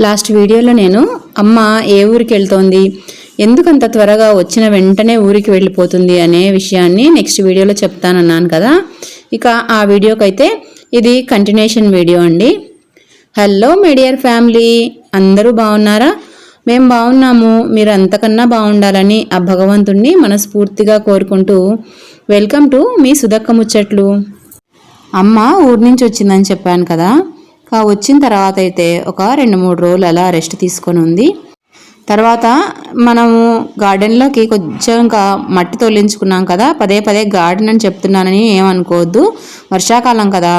Last వీడియోలో నేను అమ్మ ఏ ఊరికి వెళ్తోంది, ఎందుకంత త్వరగా వచ్చిన వెంటనే ఊరికి వెళ్ళిపోతుంది అనే విషయాన్ని నెక్స్ట్ వీడియోలో చెప్తానన్నాను కదా. ఇక ఆ వీడియోకైతే ఇది కంటిన్యూషన్ వీడియో అండి. హలో మై డియర్ ఫ్యామిలీ, అందరూ బాగున్నారా? మేము బాగున్నాము. మీరు అంతకన్నా బాగుండాలని ఆ భగవంతుణ్ణి మనస్ఫూర్తిగా కోరుకుంటూ వెల్కమ్ టు మీ సుధక్క ముచ్చట్లు. అమ్మ ఊరి నుంచి వచ్చిందని చెప్పాను కదా. వచ్చిన తర్వాత అయితే ఒక 2-3 రోజులు అలా రెస్ట్ తీసుకొని ఉంది. తర్వాత మనము గార్డెన్లోకి కొంచెం ఇంకా మట్టి తొలగించుకున్నాం కదా. పదే పదే గార్డెన్ అని చెప్తున్నానని ఏమనుకోవద్దు, వర్షాకాలం కదా.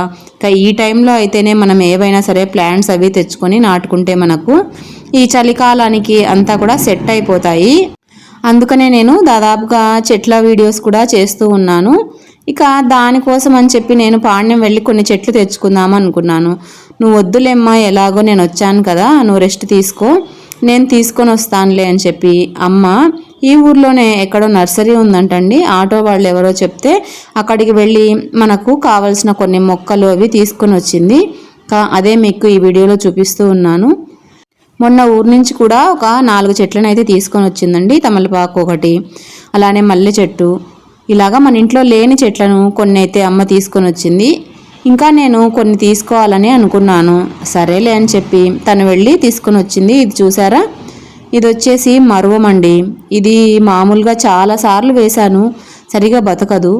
ఈ టైంలో అయితేనే మనం ఏవైనా సరే ప్లాంట్స్ అవి తెచ్చుకొని నాటుకుంటే మనకు ఈ చలికాలానికి అంతా కూడా సెట్ అయిపోతాయి. అందుకనే నేను దాదాపుగా చెట్ల వీడియోస్ కూడా చేస్తూ ఉన్నాను. ఇక దానికోసం అని చెప్పి నేను పాణ్యం వెళ్ళి కొన్ని చెట్లు తెచ్చుకుందాం అనుకున్నాను. నువ్వు వద్దులేమ్మా, ఎలాగో నేను వచ్చాను కదా, నువ్వు రెస్ట్ తీసుకో, నేను తీసుకొని వస్తానులే అని చెప్పి అమ్మ ఈ ఊర్లోనే ఎక్కడో నర్సరీ ఉందంటండి. ఆటో వాళ్ళు ఎవరో చెప్తే అక్కడికి వెళ్ళి మనకు కావలసిన కొన్ని మొక్కలు అవి తీసుకొని వచ్చింది. అదే మీకు ఈ వీడియోలో చూపిస్తూ ఉన్నాను. మొన్న ఊరు నుంచి కూడా ఒక 4 చెట్లను అయితే తీసుకొని వచ్చిందండి. తమలపాకు ఒకటి, అలానే మల్లె చెట్టు, ఇలాగా మన ఇంట్లో లేని చెట్లను కొన్ని అయితే అమ్మ తీసుకొని వచ్చింది. ఇంకా నేను కొన్ని తీసుకోవాలని అనుకున్నాను. సరేలే అని చెప్పి తను వెళ్ళి తీసుకొని వచ్చింది. ఇది చూసారా, ఇది వచ్చేసి మరువం అండి. ఇది మామూలుగా చాలాసార్లు వేశాను, సరిగా బతకదు,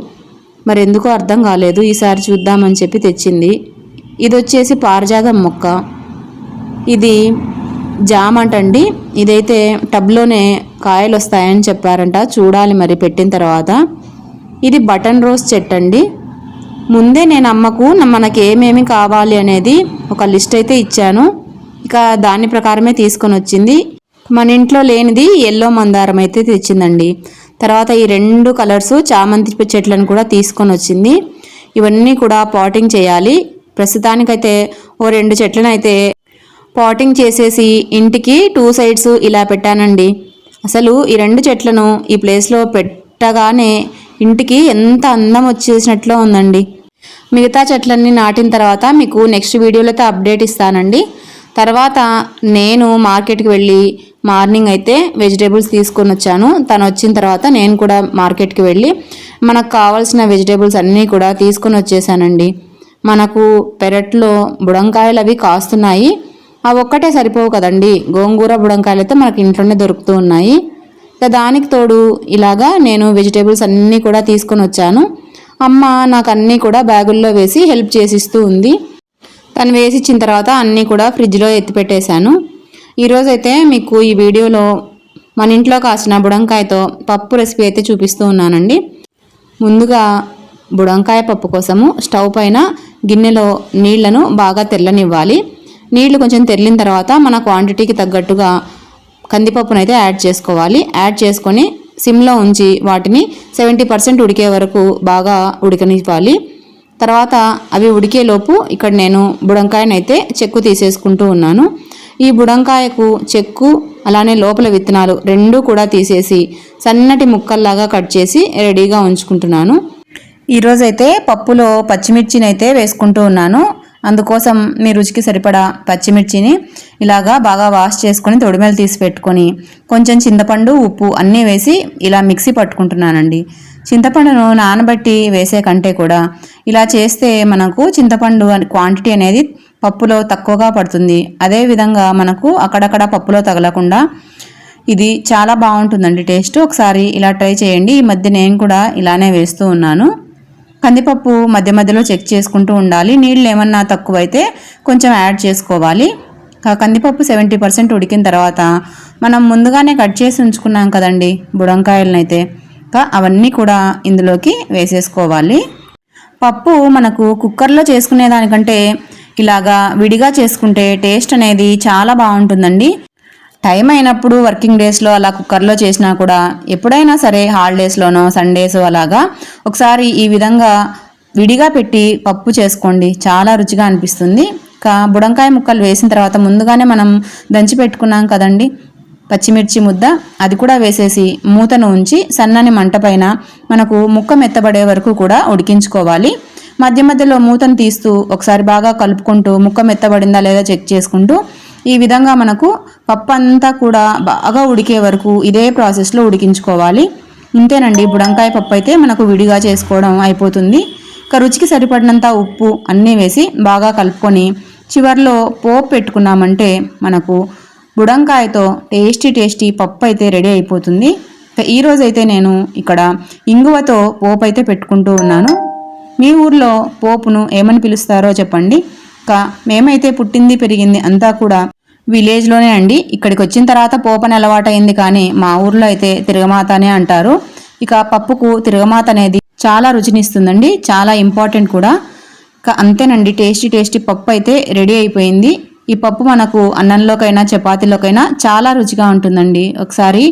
మరి ఎందుకో అర్థం కాలేదు. ఈసారి చూద్దామని చెప్పి తెచ్చింది. ఇది వచ్చేసి పారిజాతం మొక్క. ఇది జామ అంటండి. ఇదైతే టబ్లోనే కాయలు వస్తాయని చెప్పారంట, చూడాలి మరి పెట్టిన తర్వాత. ఇది బటన్ రోజ్ చెట్టు అండి. ముందే నేను అమ్మకు మనకి ఏమేమి కావాలి అనేది ఒక లిస్ట్ అయితే ఇచ్చాను. ఇక దాని ప్రకారమే తీసుకొని వచ్చింది. మన ఇంట్లో లేనిది ఎల్లో మందారం అయితే తెచ్చిందండి. తర్వాత ఈ 2 కలర్స్ చామంతి చెట్లను కూడా తీసుకొని వచ్చింది. ఇవన్నీ కూడా పాటింగ్ చేయాలి. ప్రస్తుతానికైతే ఓ 2 చెట్లను అయితే పాటింగ్ చేసేసి ఇంటికి 2 సైడ్స్ ఇలా పెట్టానండి. అసలు ఈ 2 చెట్లను ఈ ప్లేస్లో పెట్టగానే ఇంటికి ఎంత అందం వచ్చేసినట్లు ఉందండి. మిగతా చెట్లన్నీ నాటిన తర్వాత మీకు నెక్స్ట్ వీడియోలో అయితే అప్డేట్ ఇస్తానండి. తర్వాత నేను మార్కెట్కి వెళ్ళి మార్నింగ్ అయితే వెజిటేబుల్స్ తీసుకొని వచ్చాను. తను వచ్చిన తర్వాత నేను కూడా మార్కెట్కి వెళ్ళి మనకు కావాల్సిన వెజిటేబుల్స్ అన్నీ కూడా తీసుకొని వచ్చేసానండి. మనకు పెరట్లో బుడంకాయలు అవి కాస్తున్నాయి. అవి ఒక్కటే సరిపోవు కదండి, గోంగూర బుడంకాయలు అయితే మనకి ఇంట్లోనే దొరుకుతూ ఉన్నాయి. దానికి తోడు ఇలాగా నేను వెజిటేబుల్స్ అన్నీ కూడా తీసుకొని వచ్చాను. అమ్మ నాకు అన్నీ కూడా బ్యాగుల్లో వేసి హెల్ప్ చేసిస్తూ ఉంది. తను వేసి ఇచ్చిన తర్వాత అన్నీ కూడా ఫ్రిడ్జ్లో ఎత్తిపెట్టేశాను. ఈరోజైతే మీకు ఈ వీడియోలో మన ఇంట్లో కాసిన బుడంకాయతో పప్పు రెసిపీ అయితే చూపిస్తూ ఉన్నానండి. ముందుగా బుడంకాయ పప్పు కోసము స్టవ్ పైన గిన్నెలో నీళ్లను బాగా తెల్లనివ్వాలి. నీళ్లు కొంచెం తెల్లిన తర్వాత మన క్వాంటిటీకి తగ్గట్టుగా కందిపప్పునైతే యాడ్ చేసుకోవాలి. యాడ్ చేసుకొని సిమ్లో ఉంచి వాటిని 70% ఉడికే వరకు బాగా ఉడకనివ్వాలి. తర్వాత అవి ఉడికేలోపు ఇక్కడ నేను బుడంకాయనైతే చెక్కు తీసేసుకుంటూ ఉన్నాను. ఈ బుడంకాయకు చెక్కు అలానే లోపల విత్తనాలు 2 కూడా తీసేసి సన్నటి ముక్కల్లాగా కట్ చేసి రెడీగా ఉంచుకుంటున్నాను. ఈరోజైతే పప్పులో పచ్చిమిర్చిని అయితే వేసుకుంటూ ఉన్నాను. అందుకోసం మీ రుచికి సరిపడా పచ్చిమిర్చిని ఇలాగా బాగా వాష్ చేసుకొని తొడిమెలు తీసి పెట్టుకొని కొంచెం చింతపండు, ఉప్పు అన్నీ వేసి ఇలా మిక్సీ పట్టుకుంటున్నానండి. చింతపండును నానబెట్టి వేసే కంటే కూడా ఇలా చేస్తే మనకు చింతపండు క్వాంటిటీ అనేది పప్పులో తక్కువగా పడుతుంది. అదేవిధంగా మనకు అక్కడక్కడ పప్పులో తగలకుండా ఇది చాలా బాగుంటుందండి టేస్ట్. ఒకసారి ఇలా ట్రై చేయండి. ఈ మధ్య నేను కూడా ఇలానే వేస్తూ ఉన్నాను. కందిపప్పు మధ్య మధ్యలో చెక్ చేసుకుంటూ ఉండాలి. నీళ్ళు ఏమన్నా తక్కువైతే కొంచెం యాడ్ చేసుకోవాలి. కందిపప్పు 70% ఉడికిన తర్వాత మనం ముందుగానే కట్ చేసి ఉంచుకున్నాం కదండి బుడంకాయలనైతే, అవన్నీ కూడా ఇందులోకి వేసేసుకోవాలి. పప్పు మనకు కుక్కర్లో చేసుకునే దానికంటే ఇలాగా విడిగా చేసుకుంటే టేస్ట్ అనేది చాలా బాగుంటుందండి. టైం అయినప్పుడు వర్కింగ్ డేస్లో అలా కుక్కర్లో చేసినా కూడా ఎప్పుడైనా సరే హాలిడేస్లోనో సండేస్ అలాగా ఒకసారి ఈ విధంగా విడిగా పెట్టి పప్పు చేసుకోండి, చాలా రుచిగా అనిపిస్తుంది. బుడంకాయ ముక్కలు వేసిన తర్వాత ముందుగానే మనం దంచి పెట్టుకున్నాం కదండి పచ్చిమిర్చి ముద్ద, అది కూడా వేసేసి మూతను ఉంచి సన్నని మంట పైన మనకు ముక్క మెత్తబడే వరకు కూడా ఉడికించుకోవాలి. మధ్య మధ్యలో మూతను తీస్తూ ఒకసారి బాగా కలుపుకుంటూ ముక్క మెత్తబడిందా లేదా చెక్ చేసుకుంటూ ఈ విధంగా మనకు పప్పు అంతా కూడా బాగా ఉడికే వరకు ఇదే ప్రాసెస్లో ఉడికించుకోవాలి. ఇంతేనండి, బుడంకాయ పప్పు అయితే మనకు విడిగా చేసుకోవడం అయిపోతుంది. ఇక రుచికి సరిపడినంత ఉప్పు అన్నీ వేసి బాగా కలుపుకొని చివర్లో పోపు పెట్టుకున్నామంటే మనకు బుడంకాయతో టేస్టీ పప్పు అయితే రెడీ అయిపోతుంది. ఈరోజైతే నేను ఇక్కడ ఇంగువతో పోపు అయితే పెట్టుకుంటూ ఉన్నాను. మీ ఊర్లో పోపును ఏమని పిలుస్తారో చెప్పండి. మేమైతే పుట్టింది పెరిగింది అంతా కూడా విలేజ్లోనే అండి. ఇక్కడికి వచ్చిన తర్వాత పోపని అలవాటైంది, కానీ మా ఊర్లో అయితే తిరగమాత అనే అంటారు. ఇక పప్పుకు తిరగమాత అనేది చాలా రుచినిస్తుందండి, చాలా ఇంపార్టెంట్ కూడా. అంతేనండి, టేస్టీ పప్పు అయితే రెడీ అయిపోయింది. ఈ పప్పు మనకు అన్నంలోకైనా చపాతీలోకైనా చాలా రుచిగా ఉంటుందండి. ఒకసారి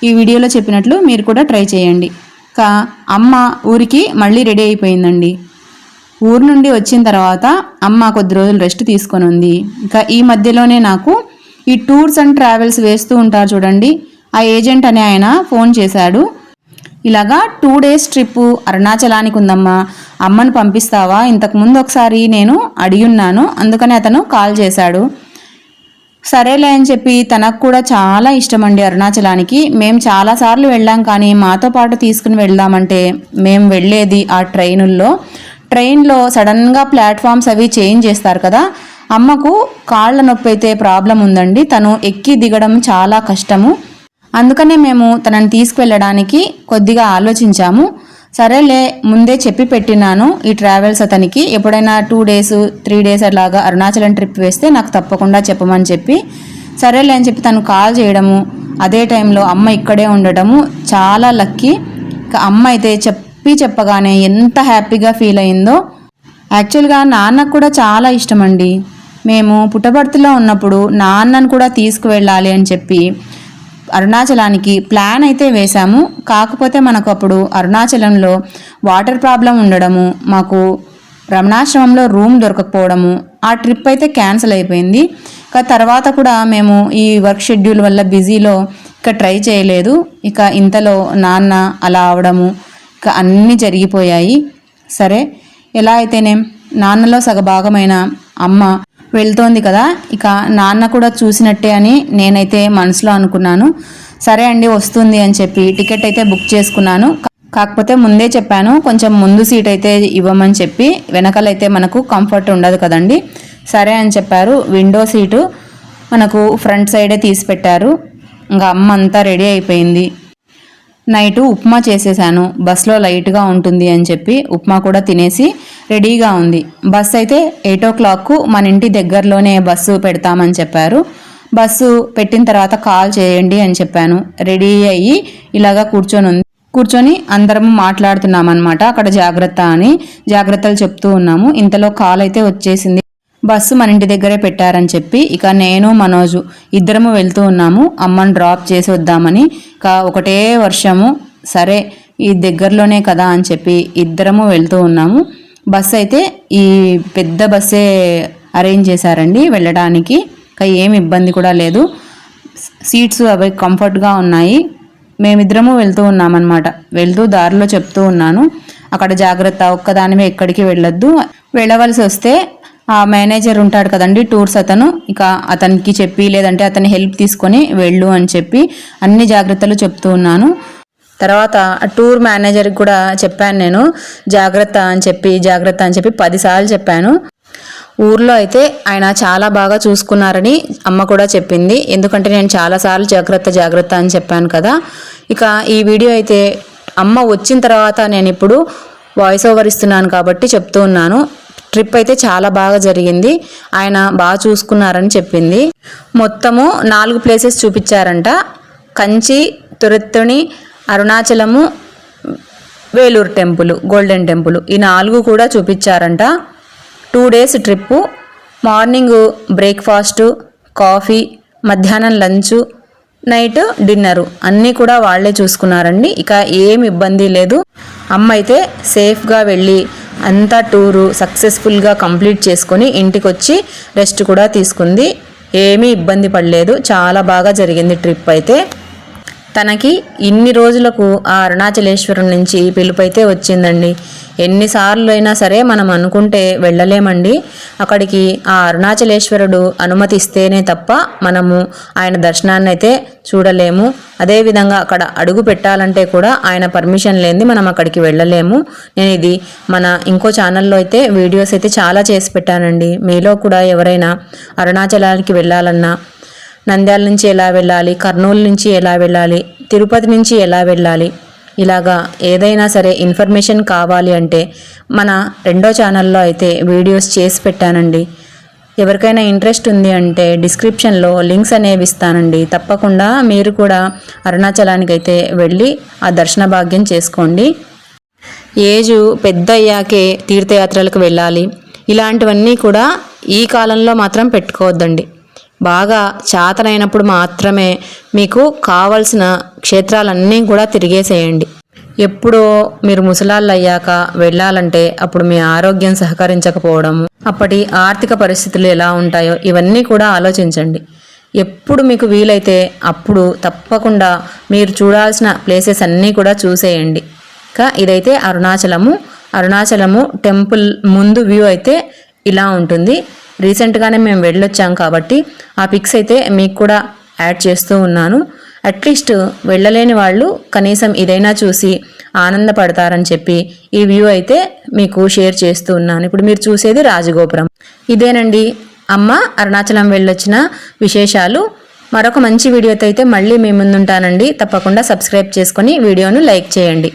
ఈ వీడియోలో చెప్పినట్లు మీరు కూడా ట్రై చేయండి. అమ్మ ఊరికి మళ్ళీ రెడీ అయిపోయిందండి. ఊరు నుండి వచ్చిన తర్వాత అమ్మ కొద్ది రోజులు రెస్ట్ తీసుకొని ఉంది. ఈ మధ్యలోనే నాకు ఈ టూర్స్ అండ్ ట్రావెల్స్ వేస్తూ ఉంటారు చూడండి, ఆ ఏజెంట్ అనే ఆయన ఫోన్ చేశాడు. ఇలాగా 2 days ట్రిప్పు అరుణాచలానికి ఉందమ్మా, అమ్మను పంపిస్తావా? ఇంతకుముందు ఒకసారి నేను అడిగున్నాను, అందుకని అతను కాల్ చేశాడు. సరేలే అని చెప్పి, తనకు కూడా చాలా ఇష్టం అండి అరుణాచలానికి. మేము చాలాసార్లు వెళ్ళాం, కానీ మాతో పాటు తీసుకుని వెళ్దామంటే మేము వెళ్ళేది ఆ ట్రైన్లో సడన్గా ప్లాట్ఫామ్స్ అవి చేంజ్ చేస్తారు కదా. అమ్మకు కాళ్ళ నొప్పి అయితే ప్రాబ్లం ఉందండి, తను ఎక్కి దిగడం చాలా కష్టము. అందుకనే మేము తనని తీసుకువెళ్ళడానికి కొద్దిగా ఆలోచించాము. సరేలే, ముందే చెప్పి పెట్టినాను ఈ ట్రావెల్స్ అతనికి, ఎప్పుడైనా 2 days 3 days అలాగా అరుణాచలం ట్రిప్ వేస్తే నాకు తప్పకుండా చెప్పమని చెప్పి. సరేలే అని చెప్పి తను కాల్ చేయడము, అదే టైంలో అమ్మ ఇక్కడే ఉండటము చాలా లక్కీ. అమ్మ అయితే చెప్పగానే ఎంత హ్యాపీగా ఫీల్ అయిందో. యాక్చువల్గా నాన్నకు కూడా చాలా ఇష్టం అండి. మేము పుట్టపర్తిలో ఉన్నప్పుడు నాన్నను కూడా తీసుకువెళ్ళాలి అని చెప్పి అరుణాచలానికి ప్లాన్ అయితే వేశాము. కాకపోతే మనకు అప్పుడు అరుణాచలంలో వాటర్ ప్రాబ్లం ఉండడము, మాకు రమణాశ్రమంలో రూమ్ దొరకకపోవడము, ఆ ట్రిప్ అయితే క్యాన్సిల్ అయిపోయింది. తర్వాత కూడా మేము ఈ వర్క్ షెడ్యూల్ వల్ల బిజీలో ట్రై చేయలేదు. ఇంతలో నాన్న అలా అవడము అన్నీ జరిగిపోయాయి. సరే, ఎలా అయితేనే నాన్నలో సగభాగమైన అమ్మ వెళ్తోంది కదా, నాన్న కూడా చూసినట్టే అని నేనైతే మనసులో అనుకున్నాను. సరే అండి, వస్తుంది అని చెప్పి టికెట్ అయితే బుక్ చేసుకున్నాను. కాకపోతే ముందే చెప్పాను, కొంచెం ముందు సీట్ అయితే ఇవ్వమని చెప్పి, వెనకాలైతే మనకు కంఫర్ట్ ఉండదు కదండి. సరే అని చెప్పారు. విండో సీటు మనకు ఫ్రంట్ సైడే తీసి పెట్టారు. అమ్మ అంతా రెడీ అయిపోయింది. నైటు ఉప్మా చేసేసాను, బస్లో లైట్గా ఉంటుంది అని చెప్పి ఉప్మా కూడా తినేసి రెడీగా ఉంది. బస్సు అయితే 8 o'clock మన ఇంటి దగ్గరలోనే బస్సు పెడతామని చెప్పారు. బస్సు పెట్టిన తర్వాత కాల్ చేయండి అని చెప్పాను. రెడీ అయ్యి ఇలాగా కూర్చొని అందరం మాట్లాడుతున్నాం అనమాట. అక్కడ జాగ్రత్తలు చెప్తూ ఉన్నాము. ఇంతలో కాల్ అయితే వచ్చేసింది, బస్సు మన ఇంటి దగ్గరే పెట్టారని చెప్పి. నేను మనోజు ఇద్దరము వెళ్తూ ఉన్నాము, అమ్మని డ్రాప్ చేసి వద్దామని. ఒకటే వర్షము, సరే ఈ దగ్గరలోనే కదా అని చెప్పి ఇద్దరము వెళ్తూ ఉన్నాము. బస్సు అయితే ఈ పెద్ద బస్సే అరేంజ్ చేశారండి వెళ్ళడానికి. ఏమి ఇబ్బంది కూడా లేదు, సీట్స్ అవి కంఫర్ట్గా ఉన్నాయి. మేమిద్దరము వెళ్తూ ఉన్నామన్నమాట. వెళ్తూ దారిలో చెప్తూ ఉన్నాను, అక్కడ జాగ్రత్త, ఒక్కదానివే ఎక్కడికి వెళ్ళొద్దు, వెళ్ళవలసి వస్తే ఆ మేనేజర్ ఉంటాడు కదండి టూర్స్ అతను, అతనికి చెప్పి లేదంటే అతని హెల్ప్ తీసుకొని వెళ్ళు అని చెప్పి అన్ని జాగ్రత్తలు చెప్తూ ఉన్నాను. తర్వాత టూర్ మేనేజర్కి కూడా చెప్పాను నేను, జాగ్రత్త అని చెప్పి 10 సార్లు చెప్పాను. ఊర్లో అయితే ఆయన చాలా బాగా చూసుకున్నారని అమ్మ కూడా చెప్పింది, ఎందుకంటే నేను చాలాసార్లు జాగ్రత్త అని చెప్పాను కదా. ఈ వీడియో అయితే అమ్మ వచ్చిన తర్వాత నేను ఇప్పుడు వాయిస్ ఓవర్ ఇస్తున్నాను కాబట్టి చెప్తూ ఉన్నాను. ట్రిప్ అయితే చాలా బాగా జరిగింది, ఆయన బాగా చూసుకున్నారని చెప్పింది. మొత్తము 4 ప్లేసెస్ చూపించారంట, Kanchi, Tiruttani, Arunachalam, Vellore temple, golden temple, ఈ 4 కూడా చూపించారంట. 2 days trip. Morning breakfast, coffee, మధ్యాహ్నం లంచు, నైట్ డిన్నరు అన్నీ కూడా వాళ్ళే చూసుకున్నారండి. ఏమి ఇబ్బంది లేదు. అమ్మ అయితే సేఫ్గా వెళ్ళి అంతా టూరు సక్సెస్ఫుల్గా కంప్లీట్ చేసుకొని ఇంటికి వచ్చి రెస్ట్ కూడా తీసుకుంది. ఏమీ ఇబ్బంది పడలేదు, చాలా బాగా జరిగింది ట్రిప్ అయితే. తనకి ఇన్ని రోజులకు ఆ అరుణాచలేశ్వరం నుంచి పిలుపైతే వచ్చిందండి. ఎన్నిసార్లు అయినా సరే మనం అనుకుంటే వెళ్ళలేమండి. అక్కడికి ఆ అరుణాచలేశ్వరుడు అనుమతిస్తేనే తప్ప మనము ఆయన దర్శనాన్ని అయితే చూడలేము. అదేవిధంగా అక్కడ అడుగు పెట్టాలంటే కూడా ఆయన పర్మిషన్ లేనిది మనం అక్కడికి వెళ్ళలేము. నేను ఇది మన ఇంకో ఛానల్లో అయితే వీడియోస్ అయితే చాలా చేసి పెట్టానండి. మీలో కూడా ఎవరైనా అరుణాచలానికి వెళ్ళాలన్నా, నంద్యాల నుంచి ఎలా వెళ్ళాలి, కర్నూలు నుంచి ఎలా వెళ్ళాలి, తిరుపతి నుంచి ఎలా వెళ్ళాలి, ఇలాగా ఏదైనా సరే ఇన్ఫర్మేషన్ కావాలి అంటే మన రెండో ఛానల్లో అయితే వీడియోస్ చేసి పెట్టానండి. ఎవరికైనా ఇంట్రెస్ట్ ఉంది అంటే డిస్క్రిప్షన్లో లింక్స్ అనేవి ఇస్తానండి. తప్పకుండా మీరు కూడా అరుణాచలానికి అయితే వెళ్ళి ఆ దర్శన భాగ్యం చేసుకోండి. ఏజు పెద్ద అయ్యాకే తీర్థయాత్రలకు వెళ్ళాలి, ఇలాంటివన్నీ కూడా ఈ కాలంలో మాత్రం పెట్టుకోవద్దండి. బాగా చాతనైనప్పుడు మాత్రమే మీకు కావలసిన క్షేత్రాలన్నీ కూడా తిరిగేసేయండి. ఎప్పుడో మీరు ముసలాళ్ళు అయ్యాక వెళ్ళాలంటే అప్పుడు మీ ఆరోగ్యం సహకరించకపోవడము, అప్పటి ఆర్థిక పరిస్థితులు ఎలా ఉంటాయో ఇవన్నీ కూడా ఆలోచించండి. ఎప్పుడు మీకు వీలైతే అప్పుడు తప్పకుండా మీరు చూడాల్సిన ప్లేసెస్ అన్నీ కూడా చూసేయండి. ఇంకా ఇదైతే అరుణాచలము టెంపుల్ ముందు వ్యూ అయితే ఇలా ఉంటుంది. రీసెంట్గానే మేము వెళ్ళొచ్చాం కాబట్టి ఆ పిక్స్ అయితే మీకు కూడా యాడ్ చేస్తూ ఉన్నాను. అట్లీస్ట్ వెళ్ళలేని వాళ్ళు కనీసం ఇదైనా చూసి ఆనందపడతారని చెప్పి ఈ వ్యూ అయితే మీకు షేర్ చేస్తూ ఉన్నాను. ఇప్పుడు మీరు చూసేది రాజగోపురం. ఇదేనండి అమ్మ అరుణాచలం వెళ్ళొచ్చిన విశేషాలు. మరొక మంచి వీడియోతో అయితే మళ్ళీ మీ ముందుంటానండి. తప్పకుండా సబ్స్క్రైబ్ చేసుకొని వీడియోను లైక్ చేయండి.